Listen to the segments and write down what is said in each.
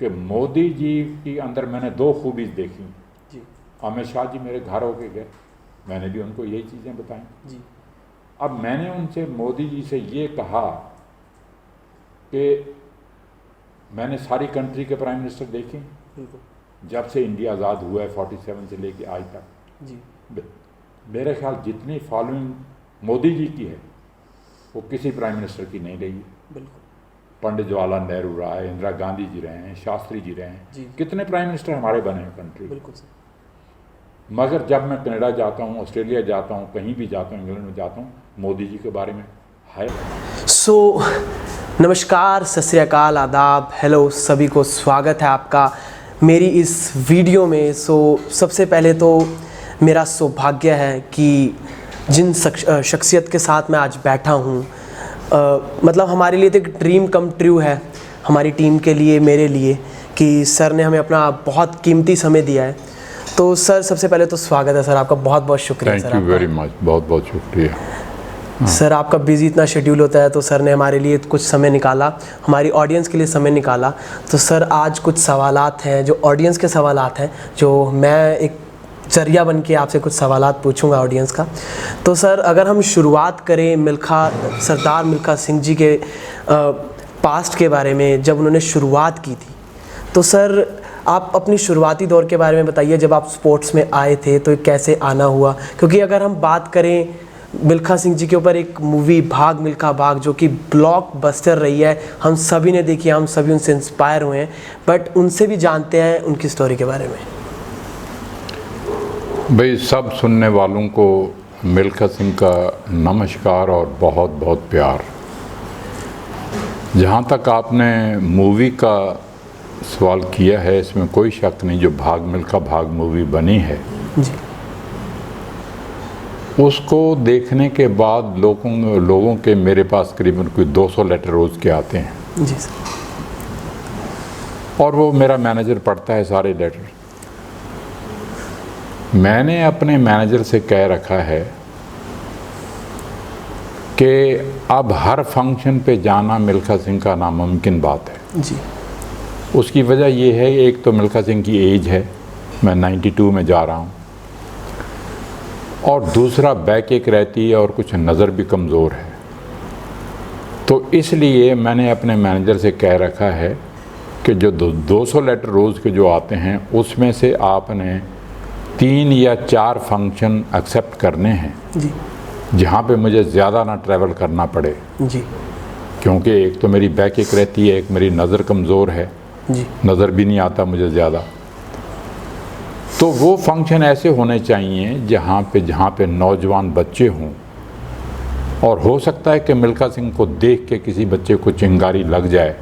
कि मोदी जी की अंदर मैंने दो खूबी देखी जी अमित शाह जी मेरे घर होके गए, मैंने भी उनको यही चीज़ें बताई जी अब मैंने उनसे मोदी जी से ये कहा कि मैंने सारी कंट्री के प्राइम मिनिस्टर देखे बिल्कुल जब से इंडिया आज़ाद हुआ है 47 से लेके आज तक जी मेरे ख्याल जितनी फॉलोइंग मोदी जी की है वो किसी प्राइम मिनिस्टर की नहीं रही है। बिल्कुल पंडित जवाहरलाल नेहरू रहा है, इंदिरा गांधी जी रहे हैं, शास्त्री जी रहे हैं, जी कितने प्राइम मिनिस्टर हमारे बने हैं कंट्री। बिल्कुल सर। मगर जब मैं कनाडा जाता हूँ, ऑस्ट्रेलिया जाता हूँ, कहीं भी जाता हूँ, इंग्लैंड में जाता हूँ, मोदी जी के बारे में है। नमस्कार, सत श्री अकाल, आदाब, हेलो, सभी को स्वागत है आपका मेरी इस वीडियो में। सबसे पहले तो मेरा सौभाग्य है कि जिन शख्सियत के साथ मैं आज बैठा हूँ, मतलब हमारे लिए तो एक ड्रीम कम ट्रू है, हमारी टीम के लिए, मेरे लिए, कि सर ने हमें अपना बहुत कीमती समय दिया है। तो सर सबसे पहले तो स्वागत है सर, आपका बहुत बहुत शुक्रिया sir. Thank you very much, बहुत बहुत शुक्रिया। सर आपका बिजी इतना शेड्यूल होता है, तो सर ने हमारे लिए कुछ समय निकाला, हमारी ऑडियंस के लिए समय निकाला। तो सर आज कुछ सवालात हैं जो ऑडियंस के सवालात हैं, जो मैं एक जरिया बन के आपसे कुछ सवालात पूछूंगा ऑडियंस का। तो सर अगर हम शुरुआत करें सरदार मिल्खा सिंह जी के पास्ट के बारे में, जब उन्होंने शुरुआत की थी, तो सर आप अपनी शुरुआती दौर के बारे में बताइए। जब आप स्पोर्ट्स में आए थे तो कैसे आना हुआ, क्योंकि अगर हम बात करें मिल्खा सिंह जी के ऊपर एक मूवी भाग मिल्खा भाग, जो कि ब्लॉकबस्टर रही है, हम सभी ने देखी, हम सभी उनसे इंस्पायर हुए हैं, बट उनसे भी जानते हैं उनकी स्टोरी के बारे में। भाई सब सुनने वालों को मिल्खा सिंह का नमस्कार और बहुत बहुत प्यार। जहाँ तक आपने मूवी का सवाल किया है, इसमें कोई शक नहीं, जो भाग मिल्खा भाग मूवी बनी है जी, उसको देखने के बाद लोगों के मेरे पास करीबन कोई 200 लेटर रोज़ के आते हैं जी सर। और वो मेरा मैनेजर पढ़ता है सारे लेटर। मैंने अपने मैनेजर से कह रखा है कि अब हर फंक्शन पे जाना मिल्खा सिंह का नामुमकिन बात है जी। उसकी वजह ये है, एक तो मिल्खा सिंह की एज है, मैं 92 में जा रहा हूँ, और दूसरा बैक एक रहती है और कुछ नज़र भी कमज़ोर है। तो इसलिए मैंने अपने मैनेजर से कह रखा है कि जो 200 लेटर रोज़ के जो आते हैं उसमें से आपने 3 या 4 फंक्शन एक्सेप्ट करने हैं जी, जहाँ पे मुझे ज़्यादा ना ट्रैवल करना पड़े, जी क्योंकि एक तो मेरी बैक एक रहती है, एक मेरी नज़र कमज़ोर है, जी, नज़र भी नहीं आता मुझे ज़्यादा। तो वो फंक्शन ऐसे होने चाहिए जहाँ पे नौजवान बच्चे हों, और हो सकता है कि मिल्खा सिंह को देख के किसी बच्चे को चिंगारी लग जाए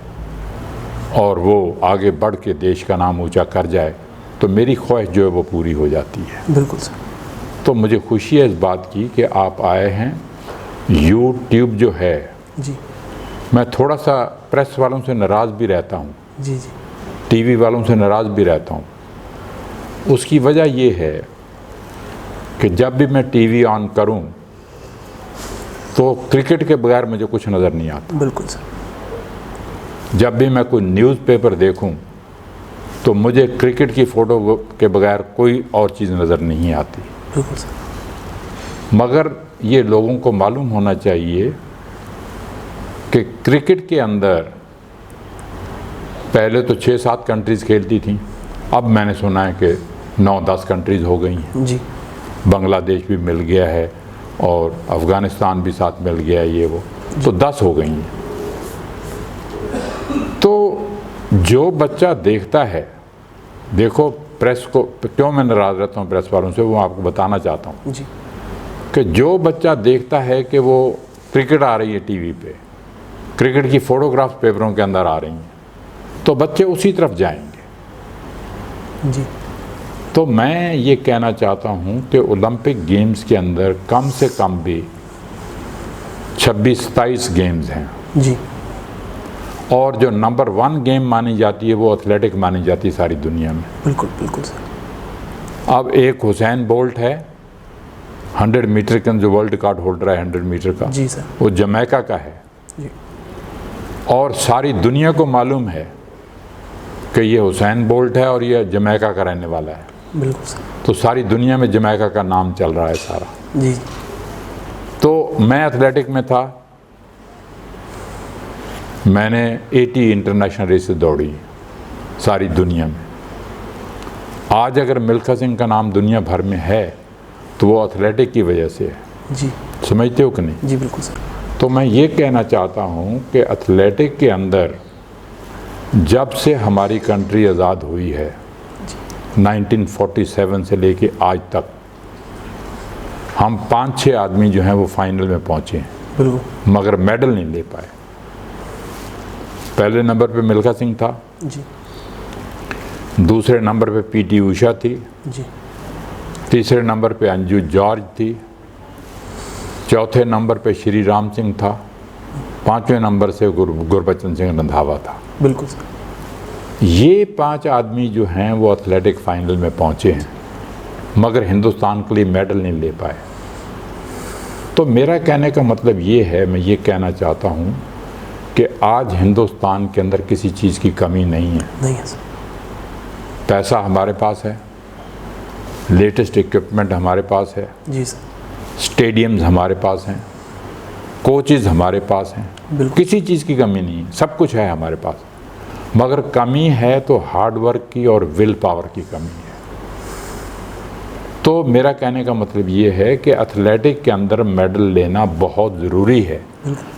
और वो आगे बढ़ के देश का नाम ऊंचा कर जाए, तो मेरी ख्वाहिश जो है वो पूरी हो जाती है। बिल्कुल सर। तो मुझे खुशी है इस बात की कि आप आए हैं। यूट्यूब जो है, जी मैं थोड़ा सा प्रेस वालों से नाराज़ भी रहता हूँ, जी जी, टीवी वालों से नाराज़ भी रहता हूँ। उसकी वजह ये है कि जब भी मैं टीवी ऑन करूं तो क्रिकेट के बगैर मुझे कुछ नज़र नहीं आता। बिल्कुल सर। जब भी मैं कोई न्यूज़पेपर देखूं तो मुझे क्रिकेट की फ़ोटो के बगैर कोई और चीज़ नज़र नहीं आती। बिल्कुल सर। मगर ये लोगों को मालूम होना चाहिए कि क्रिकेट के अंदर पहले तो 6-7 कंट्रीज़ खेलती थी, अब मैंने सुना है कि 9-10 कंट्रीज़ हो गई हैं जी, बांग्लादेश भी मिल गया है और अफ़गानिस्तान भी साथ मिल गया है, ये वो, तो 10 हो गई हैं। तो जो बच्चा देखता है, देखो प्रेस को क्यों मैं नाराज़ रहता हूँ प्रेस वालों से, वो आपको बताना चाहता हूँ जी, कि जो बच्चा देखता है कि वो क्रिकेट आ रही है टीवी पे, क्रिकेट की फ़ोटोग्राफ्स पेपरों के अंदर आ रही हैं, तो बच्चे उसी तरफ जाएंगे। जी, तो मैं ये कहना चाहता हूँ कि ओलंपिक गेम्स के अंदर कम से कम भी 26-27 गेम्स हैं, जी, और जो नंबर 1 गेम मानी जाती है वो एथलेटिक मानी जाती है सारी दुनिया में। बिल्कुल बिल्कुल सर। अब एक हुसैन बोल्ट है 100 मीटर का, जो वर्ल्ड रिकॉर्ड होल्डर है 100 मीटर का, जी सर। वो जमैका का है, जी, और सारी दुनिया को मालूम है कि ये हुसैन बोल्ट है और ये जमैका का रहने वाला है, बिल्कुल सर। तो सारी दुनिया में जमैका का नाम चल रहा है सारा। जी तो मैं एथलेटिक में था, मैंने 80 इंटरनेशनल रेसेस दौड़ी सारी दुनिया में। आज अगर मिल्खा सिंह का नाम दुनिया भर में है तो वो एथलेटिक की वजह से है। जी समझते हो कि नहीं? जी बिल्कुल सर। तो मैं ये कहना चाहता हूँ कि एथलेटिक के अंदर जब से हमारी कंट्री आज़ाद हुई है 1947 से लेके आज तक, हम 5-6 आदमी जो हैं वो फाइनल में पहुँचे हैं, बिल्कुल। मगर मेडल नहीं ले पाए। पहले नंबर पे मिल्खा सिंह था, जी दूसरे नंबर पे पीटी उषा थी, जी तीसरे नंबर पे अंजू जॉर्ज थी, चौथे नंबर पे श्री राम सिंह था, पांचवें नंबर से गुरबचन सिंह रंधावा था। बिल्कुल सर। ये 5 आदमी जो हैं वो एथलेटिक फाइनल में पहुंचे हैं, मगर हिंदुस्तान के लिए मेडल नहीं ले पाए। तो मेरा कहने का मतलब ये है, मैं ये कहना चाहता हूँ कि आज हिंदुस्तान के अंदर किसी चीज़ की कमी नहीं है। नहीं है सर। पैसा हमारे पास है, लेटेस्ट इक्विपमेंट हमारे पास है, जी सर। स्टेडियम्स हमारे पास हैं, कोचेज़ हमारे पास हैं, बिल्कुल। किसी चीज़ की कमी नहीं है, सब कुछ है हमारे पास। मगर कमी है तो हार्ड वर्क की और विल पावर की कमी है। तो मेरा कहने का मतलब ये है कि एथलेटिक के अंदर मेडल लेना बहुत ज़रूरी है,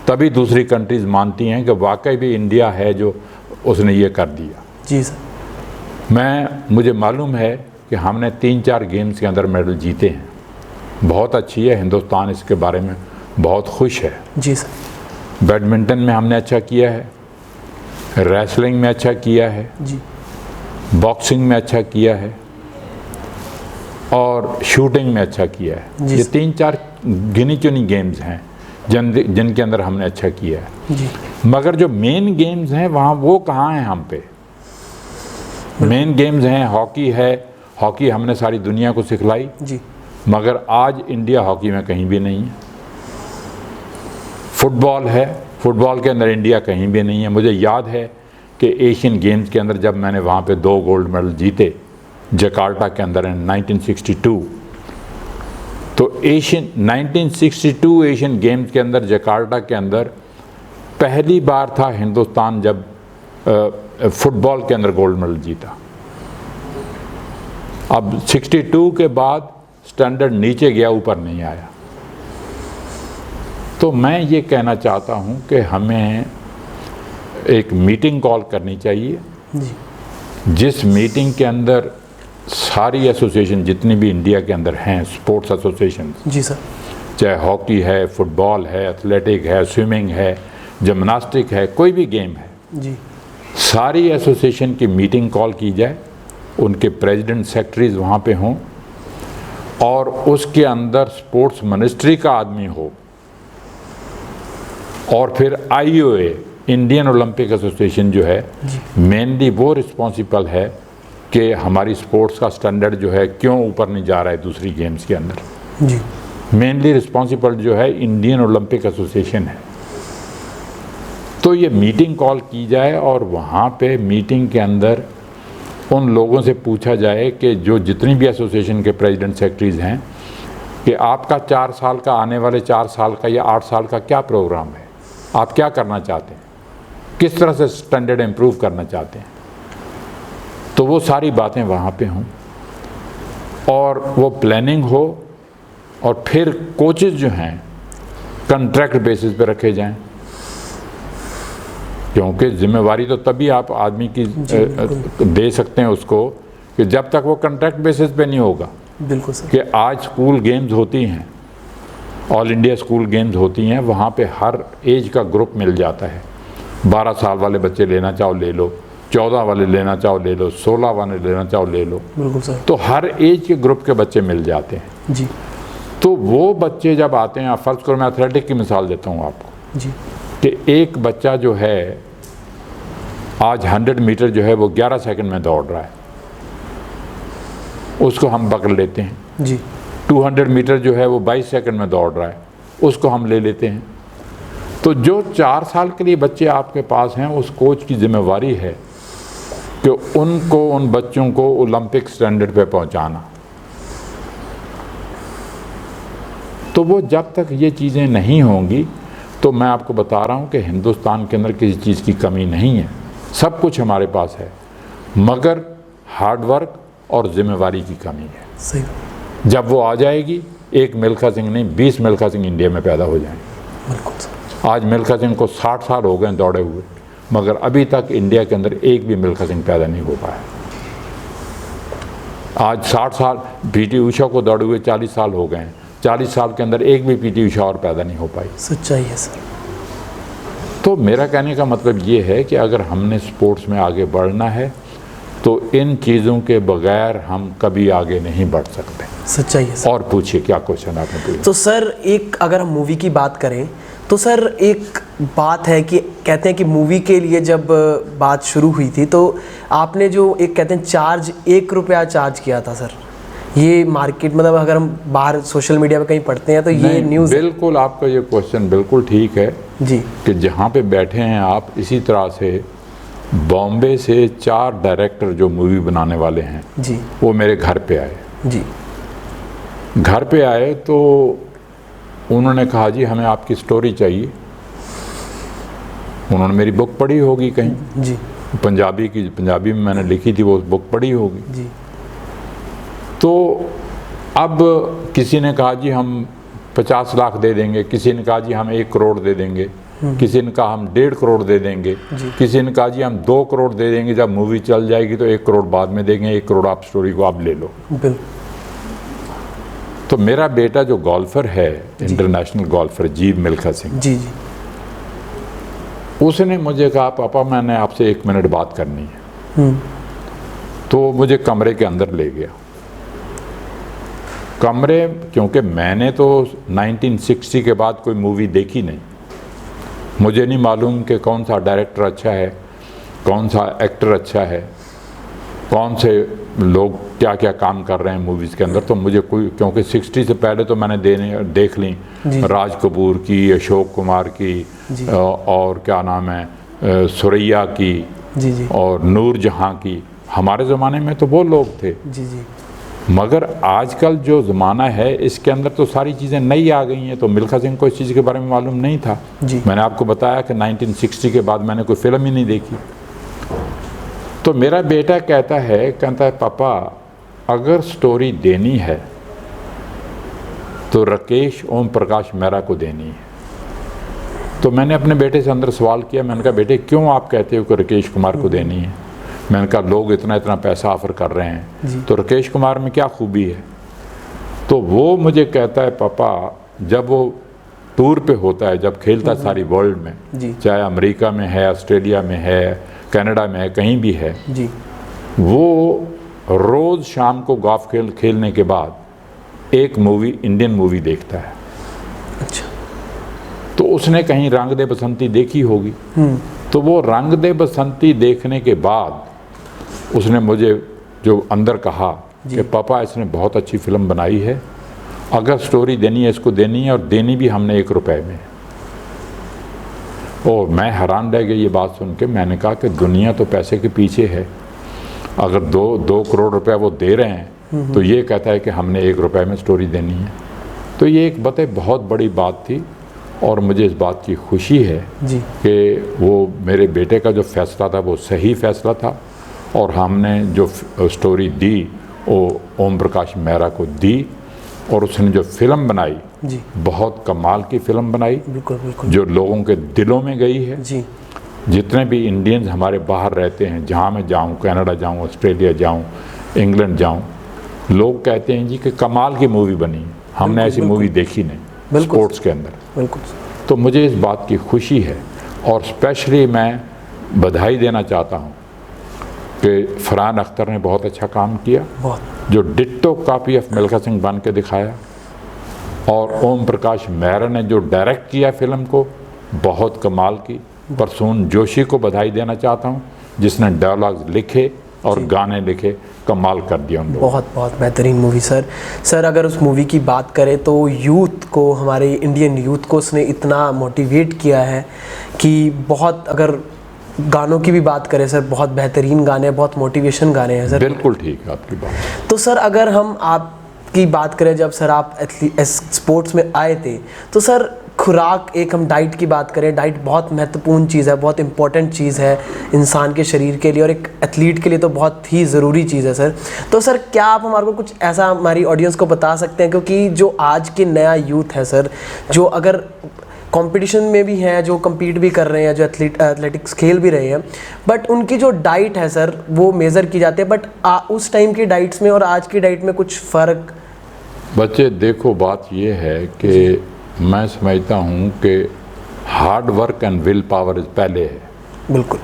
तभी दूसरी कंट्रीज़ मानती हैं कि वाकई भी इंडिया है जो उसने ये कर दिया। जी सर। मुझे मालूम है कि हमने 3-4 गेम्स के अंदर मेडल जीते हैं, बहुत अच्छी है, हिंदुस्तान इसके बारे में बहुत खुश है। जी सर। बैडमिंटन में हमने अच्छा किया है, रेसलिंग में अच्छा किया है, जी बॉक्सिंग में अच्छा किया है और शूटिंग में अच्छा किया है। जी ये सर। 3-4 गिनी चुनी गेम्स हैं जिनके अंदर हमने अच्छा किया है। जी मगर जो मेन गेम्स हैं वहाँ वो कहाँ हैं हम पे? मेन गेम्स हैं, हॉकी है, हॉकी हमने सारी दुनिया को सिखलाई, जी मगर आज इंडिया हॉकी में कहीं भी नहीं है। फुटबॉल है, फुटबॉल के अंदर इंडिया कहीं भी नहीं है। मुझे याद है कि एशियन गेम्स के अंदर जब मैंने वहाँ पे 2 गोल्ड मेडल जीते जकार्ता के अंदर in 1962, तो 1962 एशियन गेम्स के अंदर जकार्ता के अंदर पहली बार था हिंदुस्तान जब फुटबॉल के अंदर गोल्ड मेडल जीता। अब 62 के बाद स्टैंडर्ड नीचे गया, ऊपर नहीं आया। तो मैं ये कहना चाहता हूँ कि हमें एक मीटिंग कॉल करनी चाहिए, जी जिस मीटिंग के अंदर सारी एसोसिएशन जितनी भी इंडिया के अंदर हैं, स्पोर्ट्स एसोसिएशन, जी सर। चाहे हॉकी है, फुटबॉल है, एथलेटिक है, स्विमिंग है, जिम्नास्टिक है, कोई भी गेम है, जी सारी एसोसिएशन की मीटिंग कॉल की जाए, उनके प्रेसिडेंट सेक्रेटरीज वहाँ पे हों और उसके अंदर स्पोर्ट्स मिनिस्ट्री का आदमी हो और फिर IOA इंडियन ओलंपिक एसोसिएशन जो है मेनली वो रिस्पॉन्सिबल है कि हमारी स्पोर्ट्स का स्टैंडर्ड जो है क्यों ऊपर नहीं जा रहा है दूसरी गेम्स के अंदर। जी मेनली रिस्पॉन्सिबल जो है इंडियन ओलंपिक एसोसिएशन है। तो ये मीटिंग कॉल की जाए और वहाँ पे मीटिंग के अंदर उन लोगों से पूछा जाए कि जो जितनी भी एसोसिएशन के प्रेसिडेंट सेक्रेटरीज हैं कि आपका 4 साल का, आने वाले 4 साल का या 8 साल का क्या प्रोग्राम है, आप क्या करना चाहते हैं, किस तरह से स्टैंडर्ड इम्प्रूव करना चाहते हैं। तो वो सारी बातें वहाँ पे हों और वो प्लानिंग हो और फिर कोचेज़ जो हैं कॉन्ट्रैक्ट बेसिस पे रखे जाएं, क्योंकि जिम्मेवारी तो तभी आप आदमी की दे सकते हैं उसको कि जब तक वो कॉन्ट्रैक्ट बेसिस पे नहीं होगा। बिल्कुल सर। कि आज स्कूल गेम्स होती हैं, ऑल इंडिया स्कूल गेम्स होती हैं, वहाँ पे हर एज का ग्रुप मिल जाता है। 12 साल वाले बच्चे लेना चाहो ले लो, 14 वाले लेना चाहो ले लो, 16 वाले लेना चाहो ले लो। बिल्कुल सर। तो हर एज के ग्रुप के बच्चे मिल जाते हैं। जी तो वो बच्चे जब आते हैं, फ़र्ज़ करो मैं एथलेटिक की मिसाल देता हूँ आपको जी कि एक बच्चा जो है आज 100 मीटर जो है वो 11 सेकंड में दौड़ रहा है, उसको हम पकड़ लेते हैं। जी 200 मीटर जो है वो 22 सेकंड में दौड़ रहा है, उसको हम ले लेते हैं। तो जो 4 साल के लिए बच्चे आपके पास हैं, उस कोच की जिम्मेवारी है कि उनको, उन बच्चों को ओलंपिक स्टैंडर्ड पे पहुंचाना। तो वो जब तक ये चीज़ें नहीं होंगी, तो मैं आपको बता रहा हूँ कि हिंदुस्तान के अंदर किसी चीज़ की कमी नहीं है, सब कुछ हमारे पास है, मगर हार्ड वर्क और जिम्मेवारी की कमी है। सही। जब वो आ जाएगी, एक मिल्खा सिंह नहीं 20 मिल्खा सिंह इंडिया में पैदा हो जाएंगे। बिल्कुल। आज मिल्खा सिंह को 60 साल हो गए दौड़े हुए, मगर अभी तक इंडिया के अंदर एक भी मिल्खा सिंह पैदा नहीं हो पाया। आज 60 साल पीटी उषा को दौड़े हुए 40 साल हो गए हैं, 40 साल के अंदर एक भी पीटी उषा और पैदा नहीं हो पाई। सच्चाई है सर। तो मेरा कहने का मतलब ये है कि अगर हमने स्पोर्ट्स में आगे बढ़ना है तो इन चीज़ों के बगैर हम कभी आगे नहीं बढ़ सकते। सच्चाई है सर। और पूछिए क्या क्वेश्चन आपने पूछा। तो सर एक अगर हम मूवी की बात करें तो सर एक बात है कि कहते हैं कि मूवी के लिए जब बात शुरू हुई थी तो आपने जो एक कहते हैं चार्ज 1 रुपया चार्ज किया था सर, ये मार्केट मतलब अगर हम बाहर सोशल मीडिया पे कहीं पढ़ते हैं तो ये न्यूज़। बिल्कुल आपका ये क्वेश्चन बिल्कुल ठीक है जी, कि जहाँ पे बैठे हैं आप, इसी तरह से बॉम्बे से 4 डायरेक्टर जो मूवी बनाने वाले हैं जी, वो मेरे घर पे आए। जी, घर पे आए तो उन्होंने कहा जी हमें आपकी स्टोरी चाहिए। उन्होंने मेरी बुक पढ़ी होगी कहीं, जी, पंजाबी में मैंने लिखी थी, वो बुक पढ़ी होगी। जी, तो अब किसी ने कहा जी हम 50 लाख दे देंगे, किसी ने कहा जी हम 1 करोड़ दे देंगे, किसी ने कहा हम 1.5 करोड़ दे देंगे, किसी ने कहा जी हम 2 करोड़ दे देंगे, जब मूवी चल जाएगी तो 1 करोड़ बाद में देंगे, 1 करोड़ आप स्टोरी को आप ले लो। बिल्कुल। तो मेरा बेटा जो गोल्फर है, इंटरनेशनल गोल्फर जीव मिल्खा सिंह, जी, जी, उसने मुझे कहा पापा मैंने आपसे 1 मिनट बात करनी है। तो मुझे कमरे के अंदर ले गया। कमरे, क्योंकि मैंने तो 1960 के बाद कोई मूवी देखी नहीं, मुझे नहीं मालूम कि कौन सा डायरेक्टर अच्छा है, कौन सा एक्टर अच्छा है, कौन से लोग क्या क्या काम कर रहे हैं मूवीज़ के अंदर। तो मुझे कोई, क्योंकि 60 से पहले तो मैंने देख ली राज कपूर की, अशोक कुमार की, और क्या नाम है सुरैया की, जी, जी, और नूर जहाँ की। हमारे ज़माने में तो वो लोग थे। जी, जी, मगर आजकल जो ज़माना है इसके अंदर तो सारी चीज़ें नई आ गई हैं। तो मिल्खा सिंह को इस चीज़ के बारे में मालूम नहीं था। मैंने आपको बताया कि 1960 के बाद मैंने कोई फिल्म ही नहीं देखी। तो मेरा बेटा कहता है पापा अगर स्टोरी देनी है तो राकेश ओम प्रकाश मेहरा को देनी है। तो मैंने अपने बेटे से अंदर सवाल किया, मैंने कहा बेटे क्यों आप कहते हो कि राकेश कुमार को देनी है? मैंने कहा लोग इतना इतना पैसा ऑफर कर रहे हैं, तो राकेश कुमार में क्या खूबी है? तो वो मुझे कहता है पापा जब वो टूर पे होता है, जब खेलता है सारी वर्ल्ड में, चाहे अमेरिका में है, ऑस्ट्रेलिया में है, कनाडा में है, कहीं भी है, वो रोज़ शाम को गोल्फ खेलने के बाद एक मूवी, इंडियन मूवी देखता है। अच्छा। तो उसने कहीं रंग दे बसंती देखी होगी। तो वो रंग दे बसंती देखने के बाद उसने मुझे जो अंदर कहा कि पापा इसने बहुत अच्छी फिल्म बनाई है, अगर स्टोरी देनी है इसको देनी है, और देनी भी हमने 1 रुपए में। और मैं हैरान रह गया ये बात सुन के। मैंने कहा कि दुनिया तो पैसे के पीछे है, अगर 2 करोड़ रुपया वो दे रहे हैं तो ये कहता है कि हमने 1 रुपए में स्टोरी देनी है। तो ये एक बहुत बड़ी बात थी, और मुझे इस बात की खुशी है कि वो मेरे बेटे का जो फैसला था वो सही फैसला था, और हमने जो स्टोरी दी वो ओम प्रकाश मेहरा को दी, और उसने जो फिल्म बनाई बहुत कमाल की फिल्म बनाई। बिल्कुल, बिल्कुल। जो लोगों के दिलों में गई है। जितने भी इंडियंस हमारे बाहर रहते हैं, जहाँ मैं जाऊँ, कनाडा जाऊँ, ऑस्ट्रेलिया जाऊँ, इंग्लैंड जाऊँ, लोग कहते हैं जी कि कमाल की मूवी बनी, हमने ऐसी मूवी देखी नहीं स्पोर्ट्स के अंदर। बिल्कुल। तो मुझे इस बात की खुशी है, और स्पेशली मैं बधाई देना चाहता हूँ कि फरहान अख्तर ने बहुत अच्छा काम किया, जो ditto copy of Milkha Singh बन के दिखाया, और ओम प्रकाश मेहरा ने जो डायरेक्ट किया फिल्म को, बहुत कमाल की। प्रसून जोशी को बधाई देना चाहता हूँ जिसने डायलॉग्स लिखे और गाने लिखे, कमाल कर दिया उन लोगों। बहुत बेहतरीन मूवी सर अगर उस मूवी की बात करें तो यूथ को, हमारे इंडियन यूथ को उसने इतना मोटिवेट किया है कि बहुत, अगर गानों की भी बात करें सर, बहुत बेहतरीन गाने हैं, बहुत मोटिवेशन गाने हैं सर। बिल्कुल ठीक है आपकी बात। तो सर अगर हम आपकी बात करें, जब सर आप स्पोर्ट्स में आए थे, तो सर खुराक, एक हम डाइट की बात करें, डाइट बहुत महत्वपूर्ण चीज़ है, बहुत इंपॉर्टेंट चीज़ है इंसान के शरीर के लिए, और एक एथलीट के लिए तो बहुत ही ज़रूरी चीज़ है सर। तो सर क्या आप हमारे को कुछ ऐसा हमारी ऑडियंस को बता सकते हैं, क्योंकि जो आज के नया यूथ है सर, जो अगर कंपटीशन में भी हैं, जो compete भी कर रहे हैं, जो एथलेटिक्स खेल भी रहे हैं, बट उनकी जो डाइट है सर वो मेज़र की जाती है, बट उस टाइम की डाइट्स में और आज की डाइट में कुछ फ़र्क? बच्चे देखो, बात ये है कि मैं समझता हूँ कि hard work and will power पहले है, बिल्कुल।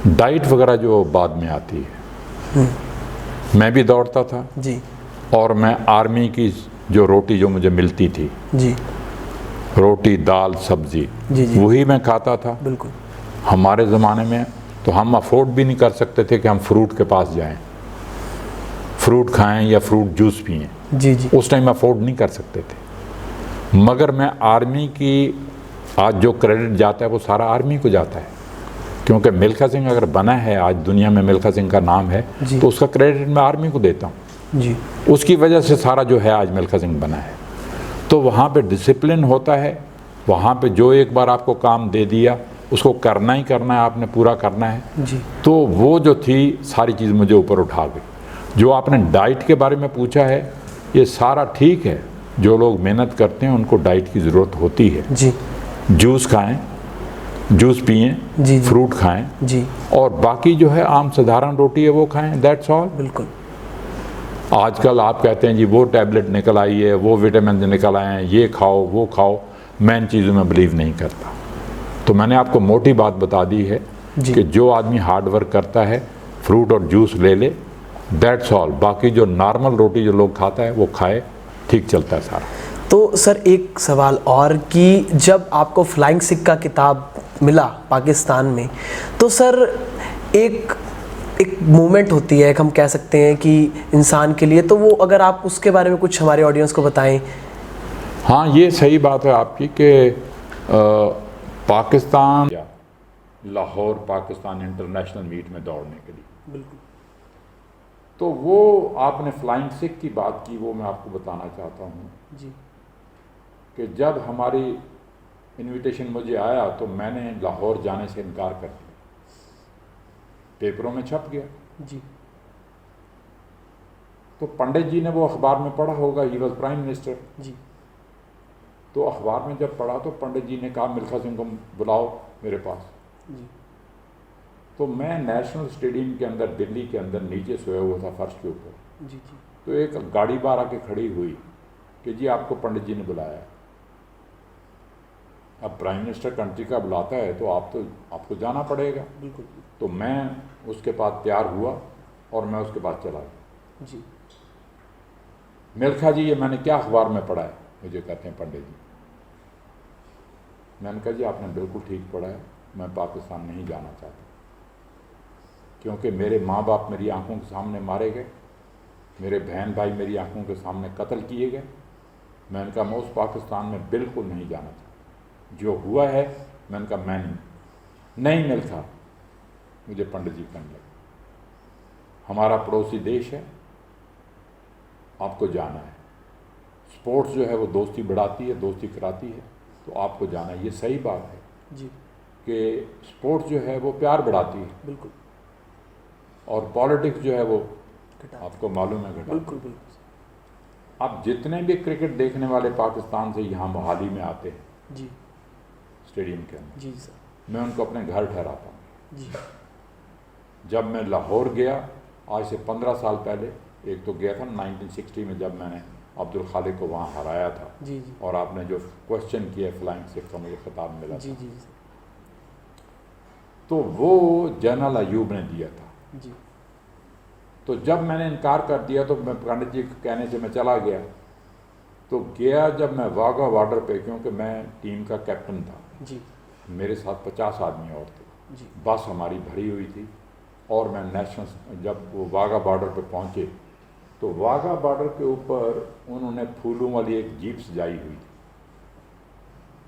डाइट वगैरह जो बाद में आती है। मैं भी दौड़ता था जी और मैं आर्मी की जो रोटी जो मुझे मिलती थी, जी रोटी दाल सब्जी, जी जी वही मैं खाता था। बिल्कुल। हमारे ज़माने में तो हम अफोर्ड भी नहीं कर सकते थे कि हम फ्रूट के पास जाएं, फ्रूट खाएं या फ्रूट जूस पिएं। जी जी उस टाइम अफोर्ड नहीं कर सकते थे। मगर मैं आर्मी की आज जो क्रेडिट जाता है वो सारा आर्मी को जाता है, क्योंकि मिल्खा सिंह अगर बना है आज दुनिया में, मिल्खा सिंह का नाम है, जी। तो उसका क्रेडिट मैं आर्मी को देता हूँ। जी उसकी वजह से सारा जो है आज मिल्खा सिंह बना है। तो वहाँ पे डिसिप्लिन होता है, वहाँ पे जो एक बार आपको काम दे दिया उसको करना ही करना है, आपने पूरा करना है। जी तो वो जो थी सारी चीज़ मुझे ऊपर उठा गई। जो आपने डाइट के बारे में पूछा है, ये सारा ठीक है, जो लोग मेहनत करते हैं उनको डाइट की ज़रूरत होती है। जी जूस खाएं, जूस पिएं, जी फ्रूट खाएं, जी और बाकी जो है आम साधारण रोटी है वो खाएं, दैट्स ऑल। बिल्कुल। आजकल आप कहते हैं जी वो टैबलेट निकल आई है, वो विटामिन निकल आए हैं, ये खाओ वो खाओ, मैं इन चीज़ों में बिलीव नहीं करता। तो मैंने आपको मोटी बात बता दी है जी। कि जो आदमी हार्ड वर्क करता है फ्रूट और जूस ले ले, दैट्स ऑल। बाकी जो नॉर्मल रोटी जो लोग खाता है वो खाए, ठीक चलता है सारा। तो सर एक सवाल और, कि जब आपको फ्लाइंग सिक्का किताब मिला पाकिस्तान में, तो सर एक मूवमेंट होती है, एक हम कह सकते हैं कि इंसान के लिए, तो वो अगर आप उसके बारे में कुछ हमारे ऑडियंस को बताएं। हाँ, ये सही बात है आपकी कि पाकिस्तान, लाहौर पाकिस्तान इंटरनेशनल मीट में दौड़ने के लिए, बिल्कुल। तो वो आपने फ्लाइंग सिख की बात की, वो मैं आपको बताना चाहता हूँ जी कि जब हमारी इनविटेशन मुझे आया तो मैंने लाहौर जाने से इनकार कर दिया। पेपरों में छप गया जी। तो पंडित जी ने वो अखबार में पढ़ा होगा, ही वॉज प्राइम मिनिस्टर जी तो अखबार में जब पढ़ा तो पंडित जी ने कहा मिल्खा सिंह को बुलाओ मेरे पास। जी तो मैं नेशनल स्टेडियम के अंदर, दिल्ली के अंदर नीचे सोया हुआ था फर्श के ऊपर। जी जी तो एक गाड़ी बाहर आके खड़ी हुई कि जी आपको पंडित जी ने बुलाया है। अब प्राइम मिनिस्टर कंट्री का बुलाता है तो आपको जाना पड़ेगा। बिल्कुल। तो मैं उसके पास तैयार हुआ और मैं उसके पास चला गया। जी मिल्खा जी ये मैंने क्या अखबार में पढ़ा है? मुझे कहते हैं पंडित जी। मैंने कहा जी आपने बिल्कुल ठीक पढ़ा है, मैं पाकिस्तान नहीं जाना चाहता, क्योंकि मेरे माँ बाप मेरी आंखों के सामने मारे गए, मेरे बहन भाई मेरी आंखों के सामने कत्ल किए गए। मैंने कहा मैं उस पाकिस्तान में बिल्कुल नहीं जाना चाहता, जो हुआ है। मैंने कहा मैं नहीं मिल्खा, मुझे पंडित जी कहने लगे हमारा पड़ोसी देश है, आपको जाना है। स्पोर्ट्स जो है वो दोस्ती बढ़ाती है, दोस्ती कराती है, तो आपको जाना है। ये सही बात है जी कि स्पोर्ट्स जो है वो प्यार बढ़ाती है, बिल्कुल। और पॉलिटिक्स जो है वो घटा, आपको मालूम है घटाती है। बिल्कुल बिल्कुल। अब जितने भी क्रिकेट देखने वाले पाकिस्तान से यहाँ मोहाली में आते हैं जी स्टेडियम के अंदर, जी सर। मैं उनको अपने घर ठहराता हूँ। जी जब मैं लाहौर गया आज से 15 साल पहले, एक तो गया था 1960 में जब मैंने अब्दुल खालिक को वहाँ हराया था। जी जी और आपने जो क्वेश्चन किया फ्लाइंग सिख का, मुझे खिताब मिला जी था, जी सर। तो वो जनरल अयूब ने दिया था। जी तो जब मैंने इनकार कर दिया तो मैं पंडित जी के कहने से मैं चला गया। तो गया जब मैं वाघा बॉर्डर पे, क्योंकि मैं टीम का कैप्टन था, जी मेरे साथ 50 आदमी और थे, जी बस हमारी भरी हुई थी। और मैं नेशनल, जब वो वाघा बॉर्डर पे पहुँचे तो वाघा बॉर्डर के ऊपर उन्होंने फूलों वाली एक जीप सजाई हुई थी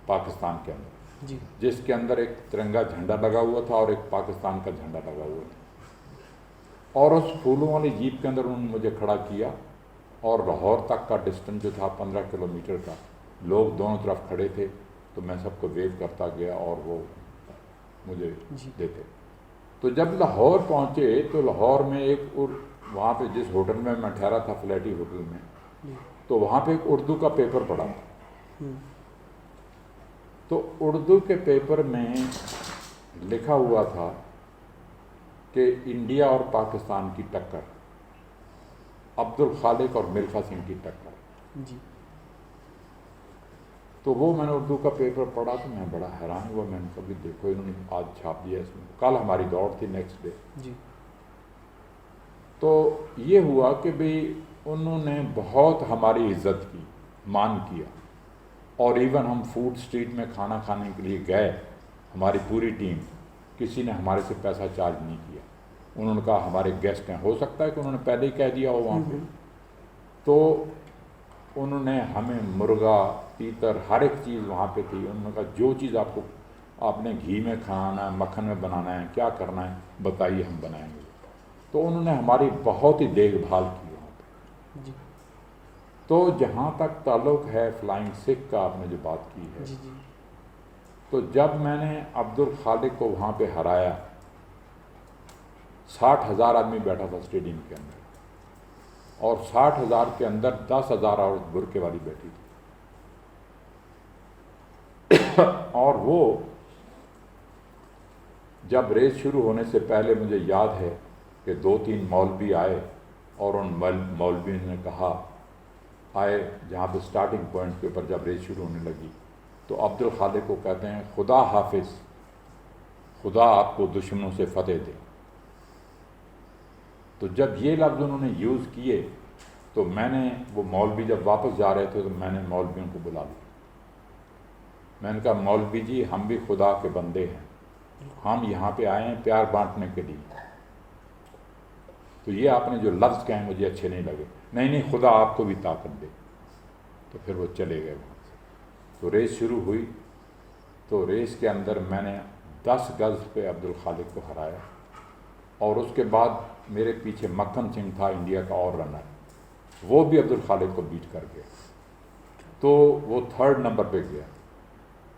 पाकिस्तान के अंदर। जी जिसके अंदर एक तिरंगा झंडा लगा हुआ था और एक पाकिस्तान का झंडा लगा हुआ था। और उस फूलों वाली जीप के अंदर उन्होंने मुझे खड़ा किया और लाहौर तक का डिस्टेंस जो था 15 किलोमीटर का, लोग दोनों तरफ खड़े थे, तो मैं सबको वेव करता गया और वो मुझे देते। तो जब लाहौर पहुँचे तो लाहौर में एक वहाँ पे जिस होटल में मैं ठहरा था, फ्लैटी होटल में, तो वहाँ पे एक उर्दू का पेपर पढ़ा था। तो उर्दू के पेपर में लिखा हुआ था कि इंडिया और पाकिस्तान की टक्कर, अब्दुल खालिक और मिल्खा सिंह की टक्कर। जी तो वो मैंने उर्दू का पेपर पढ़ा तो मैं बड़ा हैरान हुआ। मैंने कभी देखो इन्होंने आज छाप दिया इसमें। कल हमारी दौड़ थी नेक्स्ट डे। जी तो ये हुआ कि भाई उन्होंने बहुत हमारी इज्जत की, मान किया। और इवन हम फूड स्ट्रीट में खाना खाने के लिए गए, हमारी पूरी टीम, किसी ने हमारे से पैसा चार्ज नहीं किया। उन्होंने कहा हमारे गेस्ट हैं, हो सकता है कि उन्होंने पहले ही कह दिया हो वहाँ पे। तो उन्होंने हमें मुर्गा, तीतर, हर एक चीज़ वहाँ पे थी। उन्होंने कहा जो चीज़ आपने घी में खाना है, मक्खन में बनाना है, क्या करना है बताइए, हम बनाएंगे। तो उन्होंने हमारी बहुत ही देखभाल की वहाँ पे। जी तो जहाँ तक ताल्लुक़ है फ्लाइंग सिख का, आपने जो बात की है, जी तो जब मैंने अब्दुल खालिक को वहाँ पे हराया, 60,000 आदमी बैठा था स्टेडियम के अंदर, और 60,000 के अंदर 10,000 औरत बुर्के वाली बैठी थी। और वो जब रेस शुरू होने से पहले मुझे याद है कि 2-3 मौलवी आए और उन मौलवियों ने कहा, आए जहाँ पे स्टार्टिंग पॉइंट के ऊपर जब रेस शुरू होने लगी, तो अब्दुल खालिक को कहते हैं खुदा हाफिज़, खुदा आपको दुश्मनों से फतेह दे। तो जब ये लफ्ज़ उन्होंने यूज़ किए तो मैंने, वो मौलवी जब वापस जा रहे थे तो मैंने मौलवियों को बुला लिया। मैंने कहा मौलवी जी, हम भी खुदा के बंदे हैं, हम यहाँ पे आए हैं प्यार बांटने के लिए। तो ये आपने जो लफ्ज़ कहे मुझे अच्छे नहीं लगे। नहीं, खुदा आपको भी ताकत दे। तो फिर वो चले गए वहाँ से। तो रेस शुरू हुई। तो रेस के अंदर मैंने 10 गज़ पे अब्दुल खालिक को हराया, और उसके बाद मेरे पीछे मक्खन सिंह था इंडिया का और रनर, वो भी अब्दुल खालिक को बीट कर गया। तो वो 3rd नंबर पे गया।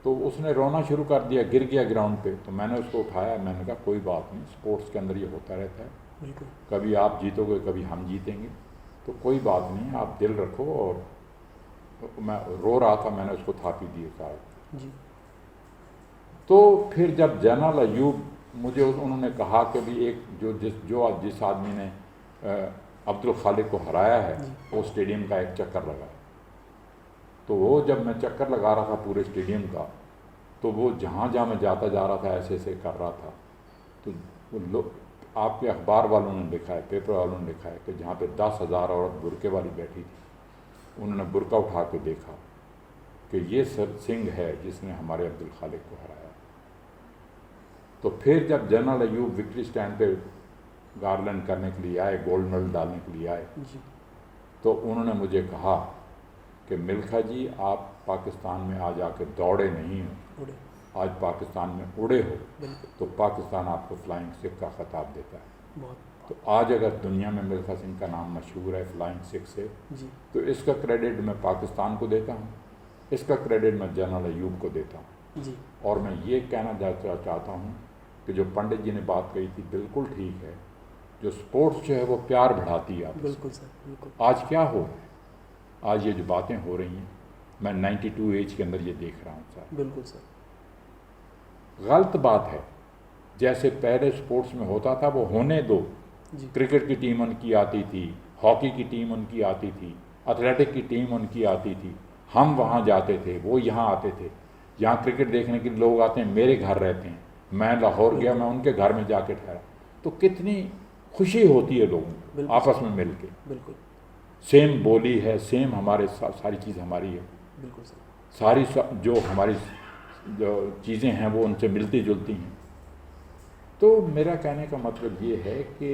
तो उसने रोना शुरू कर दिया, गिर गया ग्राउंड पे। तो मैंने उसको उठाया, मैंने कहा कोई बात नहीं, स्पोर्ट्स के अंदर ये होता रहता है, कभी आप जीतोगे कभी हम जीतेंगे, तो कोई बात नहीं, आप दिल रखो। और मैं रो रहा था, मैंने उसको थापी दी साहब जी। तो फिर जब जनरल अयूब, मुझे उन्होंने कहा कि भी एक जिस आदमी ने अब्दुल खालिक को हराया है वो स्टेडियम का एक चक्कर लगा। तो वो जब मैं चक्कर लगा रहा था पूरे स्टेडियम का, तो वो जहाँ जहाँ मैं जाता जा रहा था ऐसे ऐसे कर रहा था। तो वो लोग, आपके अखबार वालों ने लिखा है, पेपर वालों ने लिखा है कि जहाँ पे 10,000 औरत बुरके वाली बैठी थी, उन्होंने बुरका उठा के देखा कि ये सिंह है जिसने हमारे अब्दुल खालिक को हराया। तो फिर जब जनरल अयूब विक्ट्री स्टैंड पे गार्लैंड करने के लिए आए, गोल्ड मेडल डालने के लिए आए, तो उन्होंने मुझे कहा कि मिल्खा जी, आप पाकिस्तान में आज आके दौड़े नहीं हो, आज पाकिस्तान में उड़े हो, तो पाकिस्तान आपको फ्लाइंग सिख का खिताब देता है। तो आज अगर दुनिया में मिल्खा सिंह का नाम मशहूर है फ्लाइंग सिख से, तो इसका क्रेडिट मैं पाकिस्तान को देता हूँ, इसका क्रेडिट मैं जनरल अयूब को देता हूँ। और मैं ये कहना चाहता हूँ कि जो पंडित जी ने बात कही थी बिल्कुल ठीक है, जो स्पोर्ट्स जो है वो प्यार बढ़ाती है। बिल्कुल सर, बिल्कुल। आज क्या हो रहा है, आज ये जो बातें हो रही हैं, मैं 92 एज के अंदर ये देख रहा हूँ सर। बिल्कुल सर, गलत बात है। जैसे पहले स्पोर्ट्स में होता था वो होने दो। क्रिकेट की टीम उनकी आती थी, हॉकी की टीम उनकी आती थी, एथलेटिक की टीम उनकी आती थी, हम वहाँ जाते थे, वो यहाँ आते थे। यहाँ क्रिकेट देखने के लोग आते हैं, मेरे घर रहते हैं, मैं लाहौर गया, मैं उनके घर में जाके ठहरा, तो कितनी खुशी होती है लोगों को आपस में मिल के। बिल्कुल, सेम बोली है, सेम हमारे सारी चीज़ हमारी है। बिल्कुल सर। सारी जो हमारी जो चीज़ें हैं वो उनसे मिलती जुलती हैं। तो मेरा कहने का मतलब ये है कि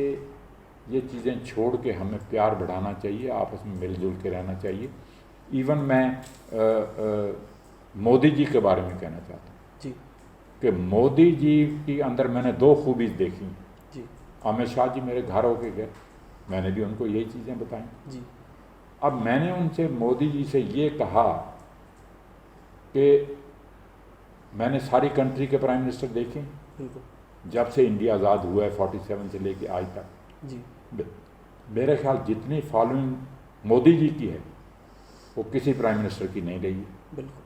ये चीज़ें छोड़ के हमें प्यार बढ़ाना चाहिए, आपस में मिलजुल के रहना चाहिए। इवन मैं मोदी जी के बारे में कहना चाहता हूँ। जी कि मोदी जी की अंदर मैंने दो खूबीज देखी। जी अमित शाह जी मेरे घर होके गए, मैंने भी उनको यही चीज़ें बताई। जी अब मैंने उनसे मोदी जी से ये कहा कि मैंने सारी कंट्री के प्राइम मिनिस्टर देखे बिल्कुल जब से इंडिया आज़ाद हुआ है 47 से लेके आज तक। जी मेरे ख्याल जितनी फॉलोइंग मोदी जी की है वो किसी प्राइम मिनिस्टर की नहीं रही है। बिल्कुल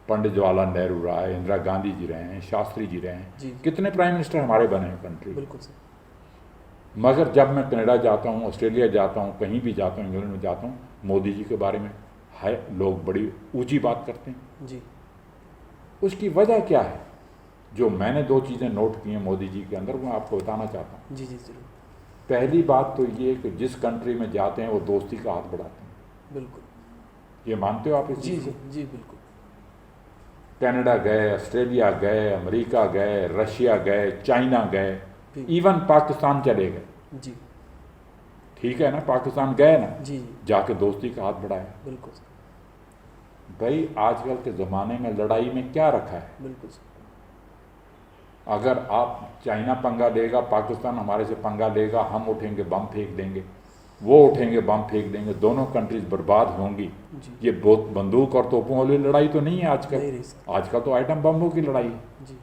पंडित जवाहरलाल नेहरू रहा है, इंदिरा गांधी जी रहे हैं, शास्त्री जी रहे हैं, जी कितने प्राइम मिनिस्टर हमारे बने हैं कंट्री। बिल्कुल सर। मगर जब मैं कनाडा जाता हूँ, ऑस्ट्रेलिया जाता हूँ, कहीं भी जाता हूँ, इंग्लैंड में जाता हूँ, मोदी जी के बारे में है लोग बड़ी ऊंची बात करते हैं। जी उसकी वजह क्या है? जो मैंने दो चीज़ें नोट की हैं मोदी जी के अंदर, वो मैं आपको बताना चाहता हूँ। जी जी जरूर। पहली बात तो ये कि जिस कंट्री में जाते हैं वो दोस्ती का हाथ बढ़ाते हैं। बिल्कुल। ये मानते हो आप इस जी चीज़ जी को? जी बिल्कुल। कनाडा गए, ऑस्ट्रेलिया गए, अमेरिका गए, रशिया गए, चाइना गए, जी इवन पाकिस्तान चले गए। जी ठीक है ना, पाकिस्तान गए ना, जी जी जाके दोस्ती का हाथ बढ़ाया। बिल्कुल सर। भाई आजकल के ज़माने में लड़ाई में क्या रखा है? बिल्कुल सर। अगर आप चाइना पंगा लेगा, पाकिस्तान हमारे से पंगा लेगा, हम उठेंगे बम फेंक देंगे, वो उठेंगे बम फेंक देंगे, दोनों कंट्रीज बर्बाद होंगी। जी ये बहुत बंदूक और तोपों वाली लड़ाई तो नहीं है नहीं आजकल। रही सर। आजकल तो आइटम बम्बों की लड़ाई है। जी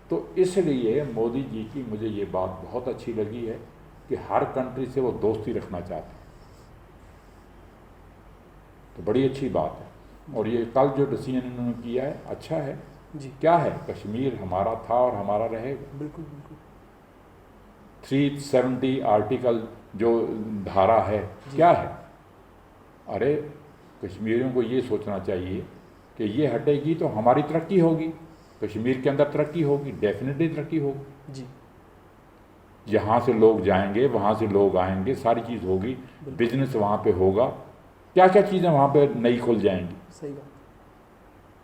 तो इसलिए मोदी जी की मुझे ये बात बहुत अच्छी लगी है कि हर कंट्री से वो दोस्ती रखना चाहते हैं। तो बड़ी अच्छी बात है। और ये कल जो डिसीजन इन्होंने किया है अच्छा है। जी क्या है, कश्मीर हमारा था और हमारा रहेगा। बिल्कुल बिल्कुल। 370 आर्टिकल जो धारा है क्या है? अरे कश्मीरियों को ये सोचना चाहिए कि ये हटेगी तो हमारी तरक्की होगी, कश्मीर के अंदर तरक्की होगी, डेफिनेटली तरक्की होगी। जी यहाँ से लोग जाएंगे, वहाँ से लोग आएंगे, सारी चीज़ होगी, बिजनेस वहाँ पे होगा, क्या क्या चीज़ें वहाँ पे नई खुल जाएंगी। सही बात।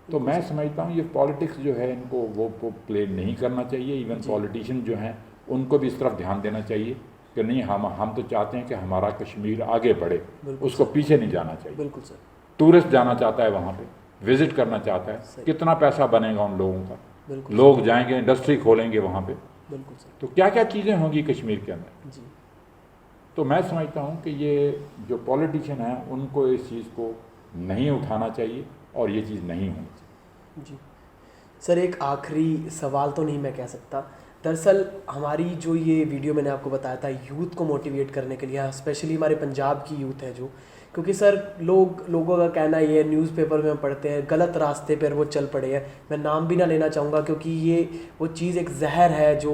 तो मैं समझता हूँ ये पॉलिटिक्स जो है इनको वो प्ले नहीं करना चाहिए। इवन पॉलिटिशियन जो हैं उनको भी इस तरफ ध्यान देना चाहिए कि नहीं, हम तो चाहते हैं कि हमारा कश्मीर आगे बढ़े, उसको पीछे नहीं जाना चाहिए। बिल्कुल सर। टूरिस्ट जाना चाहता है वहाँ पे, विजिट करना चाहता है, सही। कितना पैसा बनेगा उन लोगों का, बिल्कुल लोग जाएंगे, इंडस्ट्री खोलेंगे वहाँ पे, बिल्कुल सर। तो क्या क्या चीज़ें होंगी कश्मीर के अंदर। जी तो मैं समझता हूँ कि ये जो पॉलिटिशियन हैं उनको इस चीज़ को नहीं उठाना चाहिए और ये चीज़ नहीं होनी चाहिए। जी सर, एक आखिरी सवाल तो नहीं मैं कह सकता। दरअसल हमारी जो ये वीडियो मैंने आपको बताया था यूथ को मोटिवेट करने के लिए, स्पेशली हमारे पंजाब की यूथ है जो, क्योंकि सर लोगों का कहना ये न्यूज़पेपर में हम पढ़ते हैं गलत रास्ते पर वो चल पड़े हैं। मैं नाम भी ना लेना चाहूँगा क्योंकि ये वो चीज़ एक जहर है जो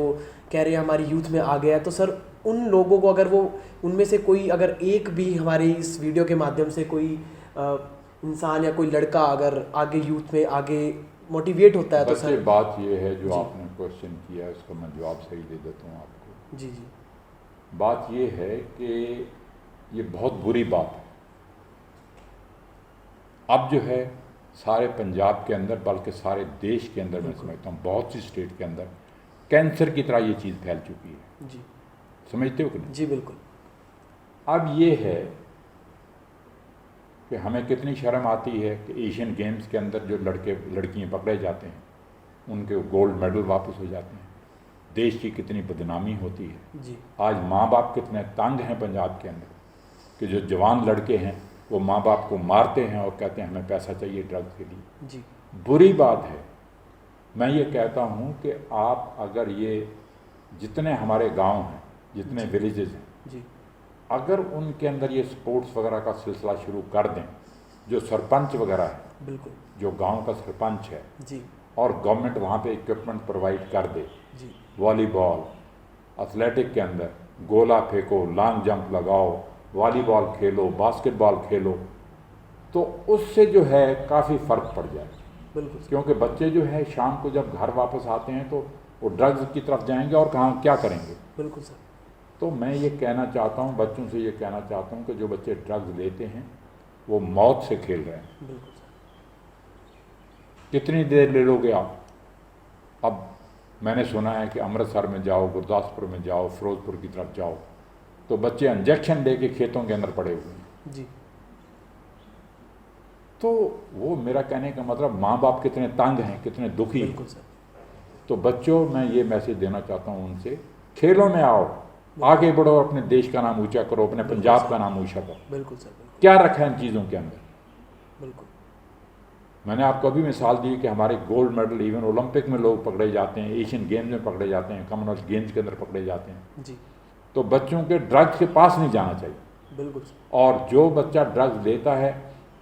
कह रहे हैं हमारी यूथ में आ गया है। तो सर उन लोगों को अगर वो उनमें से कोई अगर एक भी हमारी इस वीडियो के माध्यम से कोई इंसान या कोई लड़का अगर आगे यूथ में आगे मोटिवेट होता है तो बच्चे सर। बात ये है जो जी। आपने क्वेश्चन किया है उसका मैं जवाब सही दे देता हूँ आपको। जी जी बात ये है कि ये बहुत बुरी बात है। अब जो है सारे पंजाब के अंदर बल्कि सारे देश के अंदर मैं समझता हूँ बहुत सी स्टेट के अंदर कैंसर की तरह ये चीज़ फैल चुकी है। जी समझते हो कि नहीं? जी बिल्कुल। अब ये है कि हमें कितनी शर्म आती है कि एशियन गेम्स के अंदर जो लड़कियां पकड़े जाते हैं उनके गोल्ड मेडल वापस हो जाते हैं, देश की कितनी बदनामी होती है। जी आज माँ बाप कितने तंग हैं पंजाब के अंदर कि जो जवान लड़के हैं वो माँ बाप को मारते हैं और कहते हैं हमें पैसा चाहिए ड्रग्स के लिए। जी बुरी बात है। मैं ये कहता हूँ कि आप अगर ये जितने हमारे गांव हैं, जितने विलेजेस हैं, जी अगर उनके अंदर ये स्पोर्ट्स वगैरह का सिलसिला शुरू कर दें, जो सरपंच वगैरह है, बिल्कुल। जो गांव का सरपंच है, जी और गवर्नमेंट वहाँ पे इक्विपमेंट प्रोवाइड कर दे, जी वॉलीबॉल, एथलेटिक के अंदर गोला फेंको, लॉन्ग जंप लगाओ, वॉलीबॉल खेलो, बास्केटबॉल खेलो, तो उससे जो है काफ़ी फ़र्क पड़ जाए। बिल्कुल क्योंकि बच्चे जो है शाम को जब घर वापस आते हैं तो वो ड्रग्स की तरफ जाएंगे और कहाँ क्या करेंगे। बिल्कुल सर। तो मैं ये कहना चाहता हूँ, बच्चों से ये कहना चाहता हूँ कि जो बच्चे ड्रग्स लेते हैं वो मौत से खेल रहे हैं। बिल्कुल सर। कितनी देर ले लोगे आप? अब मैंने सुना है कि अमृतसर में जाओ, गुरदासपुर में जाओ, फिरोजपुर की तरफ जाओ तो बच्चे इंजेक्शन लेके खेतों के अंदर पड़े हुए हैं। जी तो वो मेरा कहने का मतलब माँ बाप कितने तंग हैं, कितने दुखी हैं। बिल्कुल सर। तो बच्चों, मैं ये मैसेज देना चाहता हूँ उनसे, खेलों में आओ, आगे बढ़ो, अपने देश का नाम ऊंचा करो, अपने पंजाब का नाम ऊंचा करो। बिल्कुल सर, बिल्कुल क्या रखा है इन चीज़ों के अंदर? बिल्कुल। मैंने आपको अभी मिसाल दी कि हमारे गोल्ड मेडल इवन ओलंपिक में लोग पकड़े जाते हैं, एशियन गेम्स में पकड़े जाते हैं, कॉमनवेल्थ गेम्स के अंदर पकड़े जाते हैं। जी तो बच्चों के ड्रग्स के पास नहीं जाना चाहिए। बिल्कुल सर। और जो बच्चा ड्रग्स लेता है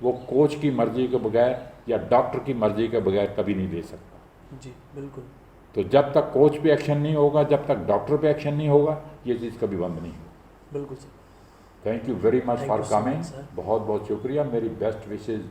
वो कोच की मर्जी के बगैर या डॉक्टर की मर्जी के बगैर कभी नहीं ले सकता। जी बिल्कुल। तो जब तक कोच पे एक्शन नहीं होगा, जब तक डॉक्टर पे एक्शन नहीं होगा, ये चीज़ कभी बंद नहीं होगी। बिल्कुल sir. Thank you very much Thank for you so coming. much, sir. बहुत बहुत शुक्रिया। मेरी बेस्ट विशेज़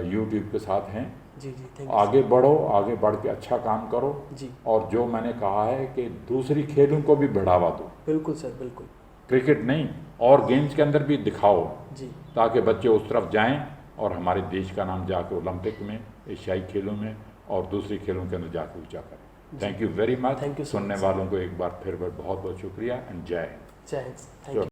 यूट्यूब के साथ हैं। जी जी, थैंक यू। आगे बढ़ो, आगे बढ़ के अच्छा काम करो। जी और जो मैंने कहा है कि दूसरी खेलों को भी बढ़ावा दो, बिल्कुल सर, बिल्कुल। क्रिकेट नहीं और गेम्स के अंदर भी दिखाओ, जी ताकि बच्चे उस तरफ जाएं और हमारे देश का नाम जाके ओलंपिक में, एशियाई खेलों में और दूसरी खेलों के अंदर जाके ऊंचा करें। Thank you very much. Thank you so सुनने much, वालों को एक बार फिर बहुत बहुत शुक्रिया एंड जय हिंद। जय हिंद। Thank you.